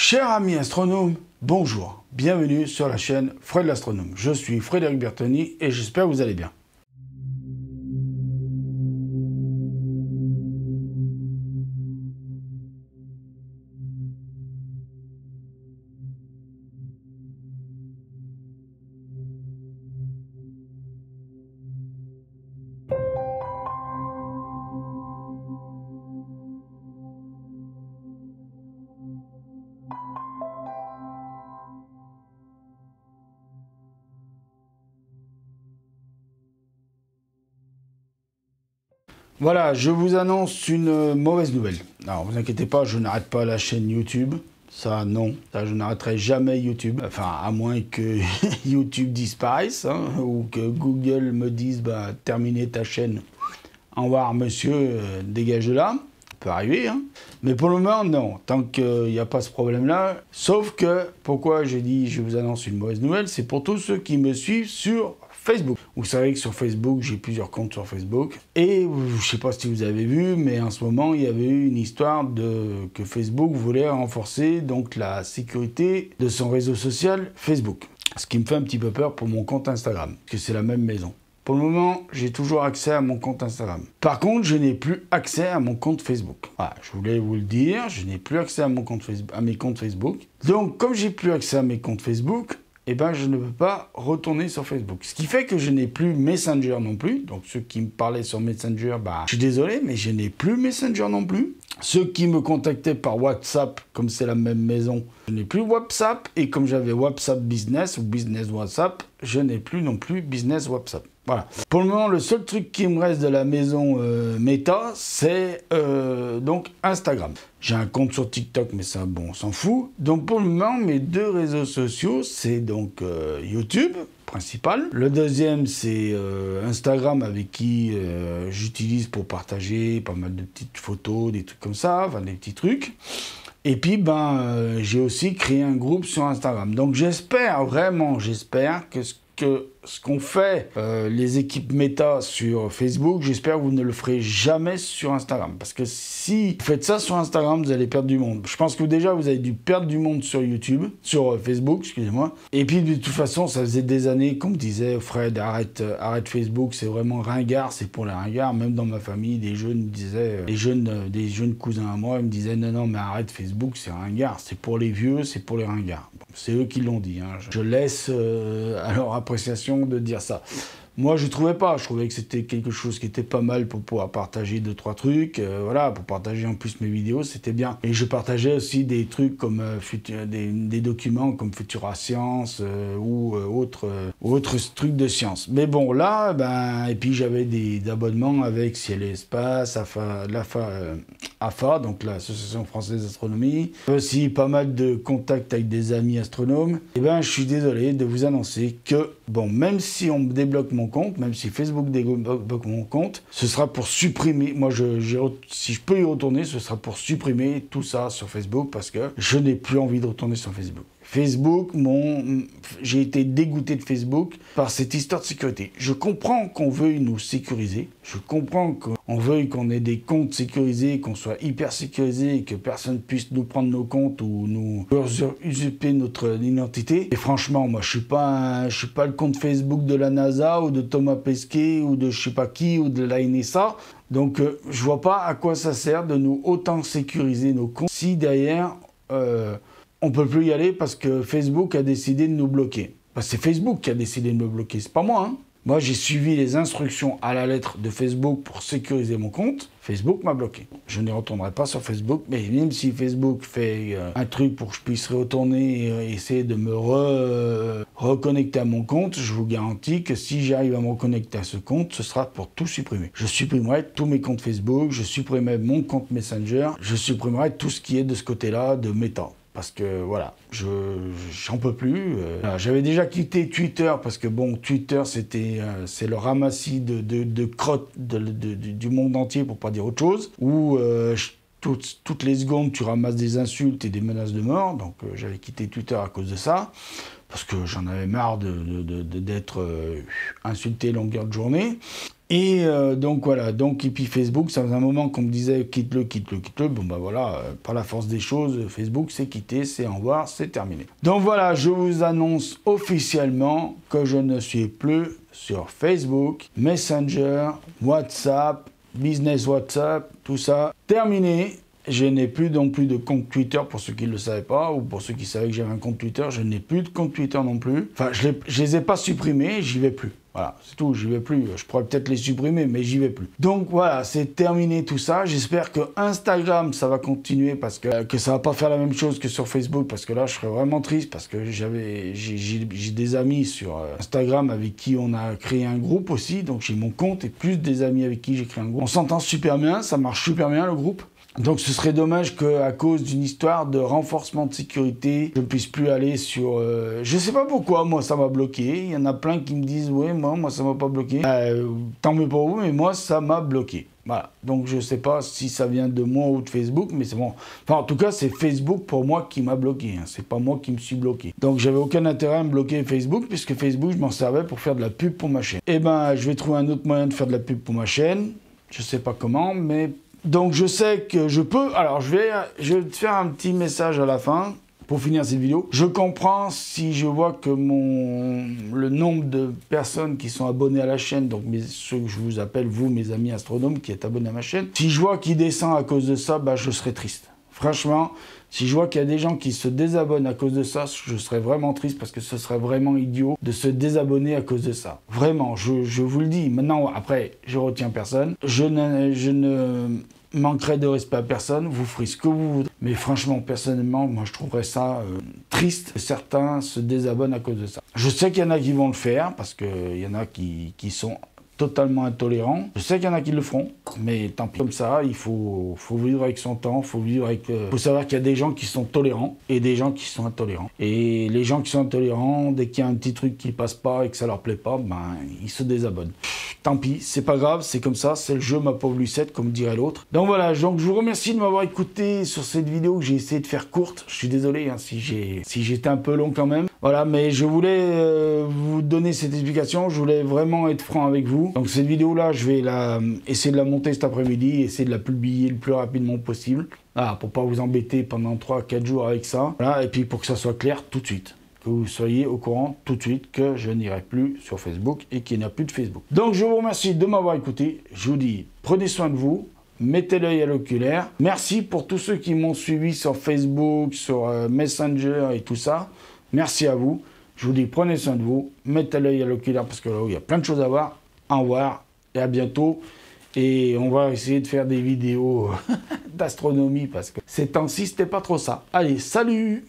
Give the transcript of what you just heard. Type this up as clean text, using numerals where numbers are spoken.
Chers amis astronomes, bonjour, bienvenue sur la chaîne Fred l'astronome. Je suis Frédéric Bertoni et j'espère que vous allez bien. Voilà, je vous annonce une mauvaise nouvelle. Alors, vous inquiétez pas, je n'arrête pas la chaîne YouTube. Ça, non. Ça, je n'arrêterai jamais YouTube. Enfin, à moins que YouTube disparaisse, hein, ou que Google me dise, bah, terminez ta chaîne. Au revoir, monsieur, dégage de là. Ça peut arriver, hein. Mais pour le moment, non. Tant qu'il n'y a pas ce problème-là. Sauf que, pourquoi j'ai dit, je vous annonce une mauvaise nouvelle, c'est pour tous ceux qui me suivent sur Facebook. Vous savez que sur Facebook, j'ai plusieurs comptes sur Facebook. Et je ne sais pas si vous avez vu, mais en ce moment, il y avait eu une histoire que Facebook voulait renforcer donc la sécurité de son réseau social Facebook. Ce qui me fait un petit peu peur pour mon compte Instagram, parce que c'est la même maison. Pour le moment, j'ai toujours accès à mon compte Instagram. Par contre, je n'ai plus accès à mon compte Facebook. Voilà, je voulais vous le dire, je n'ai plus accès à mon compte Facebook, à mes comptes Facebook. Donc, comme j'ai plus accès à mes comptes Facebook, eh ben, je ne peux pas retourner sur Facebook. Ce qui fait que je n'ai plus Messenger non plus. Donc, ceux qui me parlaient sur Messenger, bah, je suis désolé, mais je n'ai plus Messenger non plus. Ceux qui me contactaient par WhatsApp, comme c'est la même maison, je n'ai plus WhatsApp. Et comme j'avais WhatsApp Business ou Business WhatsApp, je n'ai plus non plus Business WhatsApp. Voilà. Pour le moment, le seul truc qui me reste de la maison Meta, c'est donc Instagram. J'ai un compte sur TikTok, mais ça, bon, on s'en fout. Donc pour le moment, mes deux réseaux sociaux, c'est donc YouTube, principal. Le deuxième, c'est Instagram, avec qui j'utilise pour partager pas mal de petites photos, des trucs comme ça, enfin des petits trucs. Et puis, j'ai aussi créé un groupe sur Instagram. Donc j'espère, vraiment, j'espère que ce qu'ont fait les équipes méta sur Facebook, j'espère que vous ne le ferez jamais sur Instagram. Parce que si vous faites ça sur Instagram, vous allez perdre du monde. Je pense que déjà, vous avez dû perdre du monde sur YouTube, sur Facebook, excusez-moi. Et puis, de toute façon, ça faisait des années qu'on me disait, Fred, arrête Facebook, c'est vraiment ringard, c'est pour les ringards. Même dans ma famille, des jeunes me disaient, des jeunes cousins à moi, ils me disaient, non, mais arrête Facebook, c'est ringard, c'est pour les vieux, c'est pour les ringards. Bon, c'est eux qui l'ont dit, hein. Je laisse à leur appréciation de dire ça. Moi, je trouvais pas. Je trouvais que c'était quelque chose qui était pas mal pour pouvoir partager 2-3 trucs. Voilà, pour partager en plus mes vidéos, c'était bien. Et je partageais aussi des trucs comme des documents comme Futura Science ou autres trucs de science. Mais bon, là, et puis j'avais des abonnements avec Ciel et Espace, AFA, donc l'Association Française d'Astronomie. Aussi pas mal de contacts avec des amis astronomes. Et je suis désolé de vous annoncer que, bon, même si on me débloque mon compte, même si Facebook débloque mon compte, ce sera pour supprimer, moi si je peux y retourner, ce sera pour supprimer tout ça sur Facebook parce que je n'ai plus envie de retourner sur Facebook. Facebook, j'ai été dégoûté de Facebook par cette histoire de sécurité. Je comprends qu'on veuille nous sécuriser, je comprends qu'on veuille qu'on ait des comptes sécurisés, qu'on soit hyper sécurisé et que personne puisse nous prendre nos comptes ou nous usurper notre identité. Et franchement, moi, je suis pas le compte Facebook de la NASA ou de Thomas Pesquet ou de je sais pas qui ou de la NSA. Donc, je vois pas à quoi ça sert de nous autant sécuriser nos comptes si derrière on peut plus y aller parce que Facebook a décidé de nous bloquer. C'est Facebook qui a décidé de me bloquer, c'est pas moi, hein. Moi, j'ai suivi les instructions à la lettre de Facebook pour sécuriser mon compte. Facebook m'a bloqué. Je ne retournerai pas sur Facebook, mais même si Facebook fait un truc pour que je puisse retourner et essayer de me reconnecter à mon compte, je vous garantis que si j'arrive à me reconnecter à ce compte, ce sera pour tout supprimer. Je supprimerai tous mes comptes Facebook, je supprimerai mon compte Messenger, je supprimerai tout ce qui est de ce côté-là de Meta. Parce que voilà, j'en peux plus. J'avais déjà quitté Twitter parce que bon, Twitter c'est le ramassis de crottes du monde entier pour pas dire autre chose. Où toutes les secondes tu ramasses des insultes et des menaces de mort. Donc j'avais quitté Twitter à cause de ça. Parce que j'en avais marre d'être insulté longueur de journée. Et donc voilà, donc et puis Facebook, ça faisait un moment qu'on me disait quitte-le, quitte-le, quitte-le. Bon bah voilà, par la force des choses, Facebook c'est quitté, c'est au revoir, c'est terminé. Donc voilà, je vous annonce officiellement que je ne suis plus sur Facebook, Messenger, WhatsApp, Business WhatsApp, tout ça, terminé. Je n'ai plus non plus de compte Twitter pour ceux qui ne le savaient pas, ou pour ceux qui savaient que j'avais un compte Twitter, je n'ai plus de compte Twitter non plus. Enfin, je les ai pas supprimés, j'y vais plus. Voilà, c'est tout, j'y vais plus. Je pourrais peut-être les supprimer, mais j'y vais plus. Donc voilà, c'est terminé tout ça. J'espère que Instagram, ça va continuer parce que ça va pas faire la même chose que sur Facebook, parce que là, je serais vraiment triste parce que j'ai des amis sur Instagram avec qui on a créé un groupe aussi. Donc j'ai mon compte et plus des amis avec qui j'ai créé un groupe. On s'entend super bien, ça marche super bien le groupe. Donc ce serait dommage qu'à cause d'une histoire de renforcement de sécurité, je ne puisse plus aller sur... je sais pas pourquoi, moi ça m'a bloqué. Il y en a plein qui me disent « Ouais, moi ça m'a pas bloqué. Tant mieux pour vous, mais moi ça m'a bloqué. » Voilà, donc je sais pas si ça vient de moi ou de Facebook, mais c'est bon. Enfin en tout cas c'est Facebook pour moi qui m'a bloqué, hein. C'est pas moi qui me suis bloqué. Donc j'avais aucun intérêt à me bloquer Facebook, puisque Facebook je m'en servais pour faire de la pub pour ma chaîne. Eh ben je vais trouver un autre moyen de faire de la pub pour ma chaîne. Je sais pas comment, mais... Donc je sais que je peux, alors je vais te faire un petit message à la fin pour finir cette vidéo. Je comprends si je vois que le nombre de personnes qui sont abonnées à la chaîne, donc ceux que je vous appelle vous, mes amis astronomes qui êtes abonnés à ma chaîne, si je vois qu'ils descendent à cause de ça, bah, je serai triste. Franchement, si je vois qu'il y a des gens qui se désabonnent à cause de ça, je serais vraiment triste parce que ce serait vraiment idiot de se désabonner à cause de ça. Vraiment, je vous le dis. Maintenant, après, je retiens personne. Je ne manquerai de respect à personne. Vous ferez ce que vous voudrez. Mais franchement, personnellement, moi, je trouverais ça triste que certains se désabonnent à cause de ça. Je sais qu'il y en a qui vont le faire parce qu'il y en a qui sont totalement intolérants. Je sais qu'il y en a qui le feront, mais tant pis. Comme ça, il faut vivre avec son temps, faut savoir qu'il y a des gens qui sont tolérants et des gens qui sont intolérants. Et les gens qui sont intolérants, dès qu'il y a un petit truc qui passe pas et que ça leur plaît pas, ben ils se désabonnent. Tant pis, c'est pas grave, c'est comme ça, c'est le jeu ma pauvre Lucette, comme dirait l'autre. Donc voilà, donc je vous remercie de m'avoir écouté sur cette vidéo que j'ai essayé de faire courte. Je suis désolé hein, si j'étais un peu long quand même. Voilà, mais je voulais vous donner cette explication, je voulais vraiment être franc avec vous. Donc cette vidéo-là, je vais essayer de la monter cet après-midi, essayer de la publier le plus rapidement possible. Voilà, pour pas vous embêter pendant 3-4 jours avec ça. Voilà, et puis pour que ça soit clair tout de suite. Que vous soyez au courant tout de suite que je n'irai plus sur Facebook et qu'il n'y a plus de Facebook. Donc je vous remercie de m'avoir écouté. Je vous dis, prenez soin de vous. Mettez l'œil à l'oculaire. Merci pour tous ceux qui m'ont suivi sur Facebook, sur Messenger et tout ça. Merci à vous. Je vous dis, prenez soin de vous. Mettez l'œil à l'oculaire parce que là, il y a plein de choses à voir. Au revoir et à bientôt. Et on va essayer de faire des vidéos d'astronomie parce que ces temps-ci, c'était pas trop ça. Allez, salut!